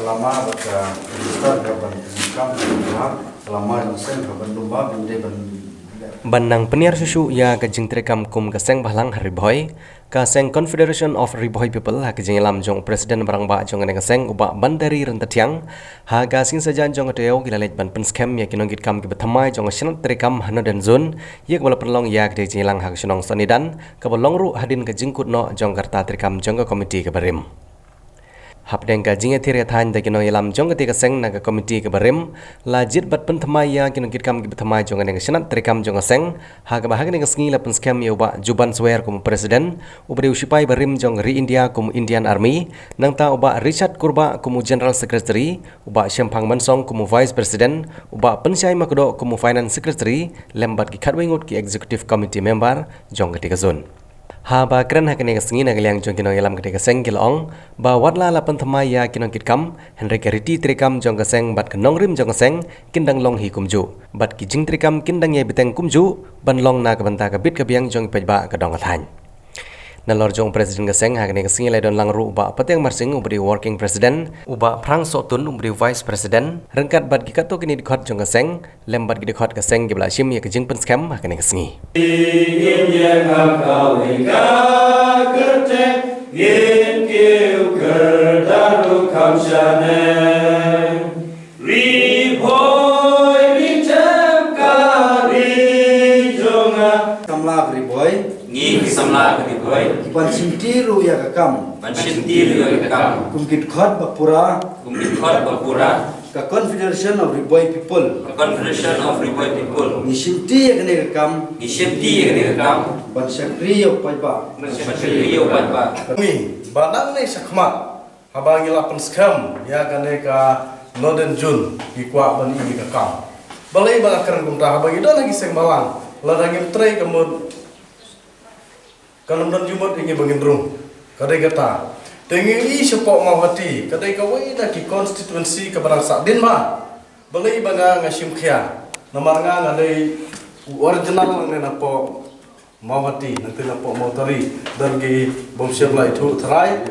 selama baca register kapan income selama sen kapan lumba bende Banang penyiar susu ya kajing terekam kum kaseng bahlang Riboy kaseng Confederation of Riboy People ha kajing lam jong presiden barang ba jong neng kaseng uba bandari rentatiang ha gasing saja jong ateo gilalet ban penskem ya kinong kam ki bethamai jong senat terekam hano dan zon ya kebala penlong ya kajing lang ha sunong sonidan kabalong ru hadin kajing kutno jong karta terekam jong komiti kebarim Hapdeng kajing ethir than da kinong ilam jong ketika seng naga komiti kebarim lajit bat penthamai ya kinong kam ki bethamai jong neng senat terekam jong seng ha ka bahag neng sngi la penskem ya uba juban swear kum presiden ubri usipai barim jong ri India kum Indian Army nang ta uba Richard Kurba kum general secretary uba Shempang Mansong kum vice president uba pensyai makdo kum finance secretary lembat ki khatwengut ki executive committee member jong ketika zon ha ba kren ha kene sngi na galiang jong kinong ilam ketika seng kilong ba watla la penthamai ya kinong kitkam Henry Kariti trikam jong kaseng bat kenong rim jong kaseng kindang long hi kumju bat ki jing trikam kindang ye biteng kumju ban long na ka banta ka bit ka biang jong pejba ka dong athan Nalor jong presiden kaseng ha kene sngi la don lang ru ba pateng marsing ubri working president uba prang sotun ubri vice president rengkat bat ki kato kini dikhot jong kaseng lembat ki dikhot kaseng gibla shim ye ka jing penskam ha kene sngi samla riboy Ngi samla riboy ban sintiru ya kakam ban sintiru ya kakam kumkit khot bapura kumkit khot bapura ka Confederation of Riboy People Confederation of Riboy People ni sinti ya kene kakam ni sinti ya kakam ban sakri yo paiba ban sakri yo paiba mi banang ne sakmat habagi lapan skam ya kane ka Northern June ikwa ban ini kakam balai bang akaran kumta habagi don lagi seng malang ladangim tray kemud kanam dan jumat ingin bangin rung kadai kata tengi i sepok mau hati kadai kawai na ki constituency ke barang sakdin ma balai banga ngasim khia namar nga ngadai original nang napo mau hati nanti napo mau tari dan gi bom siap itu terai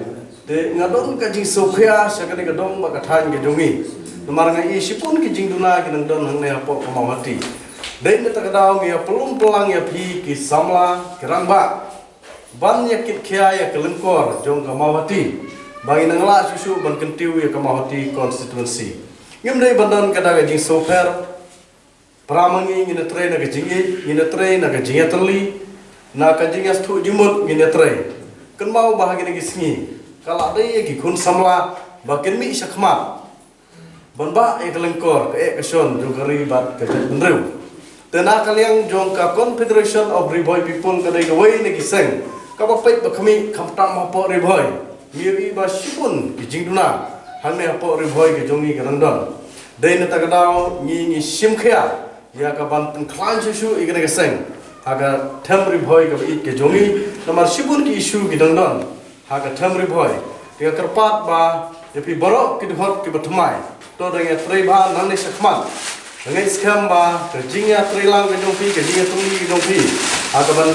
de ngadon ka jing sokhia sakadai kadong ba kathan ge jongi namar nga i sipun ki jing duna ki nang don hang ne apo mau hati dai ne takadau ngi pelum pelang ya phi ki samla kirangba ban yakit khia ya kelengkor jong kamawati bagi nangla susu ban kentiu ya kamawati constituency ngim dai bandan kada ga jing sofer pramangi ngina tre na ga jingi ngina tre na ga jinga terli na ka jinga stu jumut ngina tre kan mau bahagi ngi singi kala dai ki kun samla bakin mi sakmat ban ba ya kelengkor ke kason jong kari bat ka benreu tena kaliang jong ka Confederation of Riboy People kadai ga wei ni kiseng kapapait bakami kamtam hapo riboy miri ba sipun kijing duna hanne hapo riboy ke jongi garandon dai na tagadao ni simkhya ya ka ban klan susu igene geseng haga tham riboy ke it ke jongi namar sipun ki isu gidandon haga tham riboy dia kerpat ba yapi borok ki dhot ki bathmai to dengan triba nanne sakmat dengan skam ba ke jingya trilang ke jongpi ke jingya tungli ke jongpi haga ban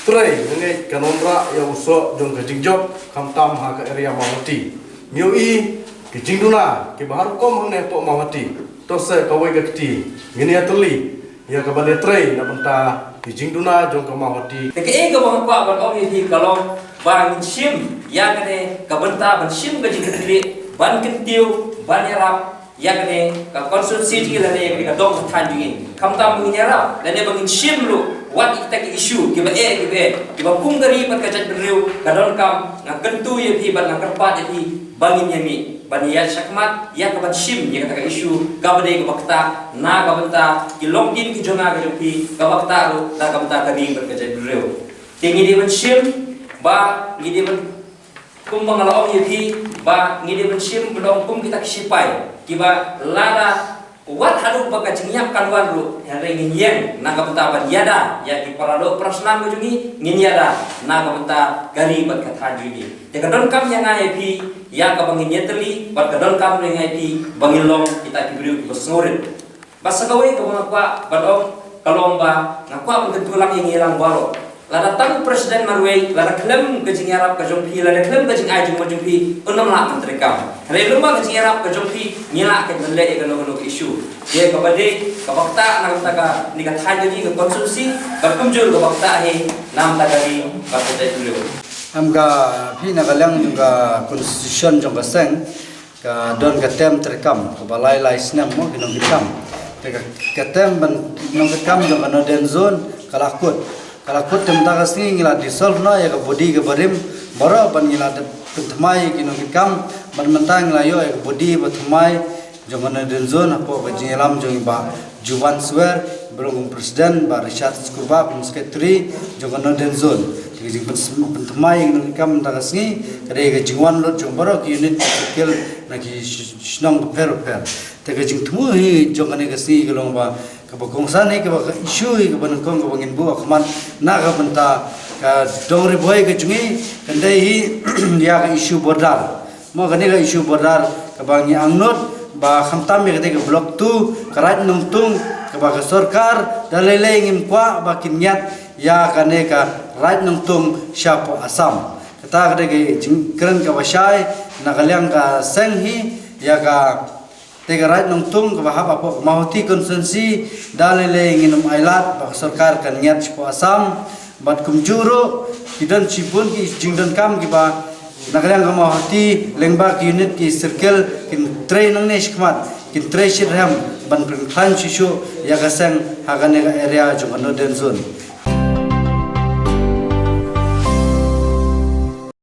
Tray ngai kanondra ya usok jong kajing job kamtam ha ka area mawati mioi kajing duna ke bahar kom hang ne po mawati to se kawai gakti ngini atuli ya ka bane tray na banta kajing duna jong ka mawati ke e ga bang kwa ban om yi kalong bang sim ya kane ka banta ban sim ga jikri ban kentiu ban yarap ya kane ka constituency la ne ka dong than jingin kamtam ngi yarap la ne bang sim lu wat kita ke isu kiba kiba punggari pat kajat berriu kadon kam ngakentu ye phi ban ngkerpat ye phi bangin yemi ban ya sakmat ya kaban sim ye kata isu kabade ke bakta na kabanta ki longkin ki jonga ke phi kabakta ru da kabanta kami pat kajat berriu tingi di ban sim ba ngidi ban kumbang ala om ye phi ba ngidi ban sim belong kum kita kisipai kiba lada wat hadu baka jingyap kanwan ru hari nginyen naga benta yada ya ki parado prasnan bujungi nginyada naga benta gari bat katha jugi de kadon kam yang ai pi ya ka bangin yetli bat kadon kam ring ai pi bangilong kita kibriu besnorin basa kawai ka mga kwa badong kalomba ngakwa bentulang yang hilang baro lada tang presiden marway lada klem ke jing Arab ke jompi lada klem ke jing ai jing jompi unam la menteri kam re lumba ke jing Arab ke jompi nyela ke le ke no isu ye ke bade ke bakta nang taka ni ka thai jadi ke konsumsi bakum jur ke bakta he nam taka ni ka te dulu amga phina galang juga constitution jong seng ka don ka tem terekam ka balai lai snam mo kinong kam ka tem ban nong kam jong no den zone kalakut tem ta kasni ngila dissolve no ya ka body ka barim baro ban ngila thmai kinong kam ban mentang la yo ya body ba thmai jong no den zone apo ba jingelam jong ba juwan swer berong presiden ba Richard Skuba sekretari jong no den zone jing pentemai yang kam tagasni kare ga jingwan lot jong baro ki unit skill na ki snong per te ga jing tmu hi jong ane ga si ga long ba ka bagong san hi ka ba issue hi ka ban kong ga bangin bu akman na ga banta ka dongri boy ga jungi kandai hi ya ga issue bordar mo ga ne ga issue bordar ka bangi angnot ba khamtam me ga de ga block 2 karat nungtung ka ba ka sarkar dalele ngim kwa ba kinyat ya kane ka right nungtung siapo Asam kata kada ke jingkren ka basai nagalyang ka senghi ya ka tega right nungtung ka bahap apo mahuti konsensi dalele nginum ailat ba sarkar kan niat siapo Asam bat kumjuro kidan cipun ki jingdan kam ki ba nagalyang ka mahuti lengba ki unit ki circle kin train nang nesh kmat kin train shirham ban plan shishu ya ka seng hagane ka area jong no den zone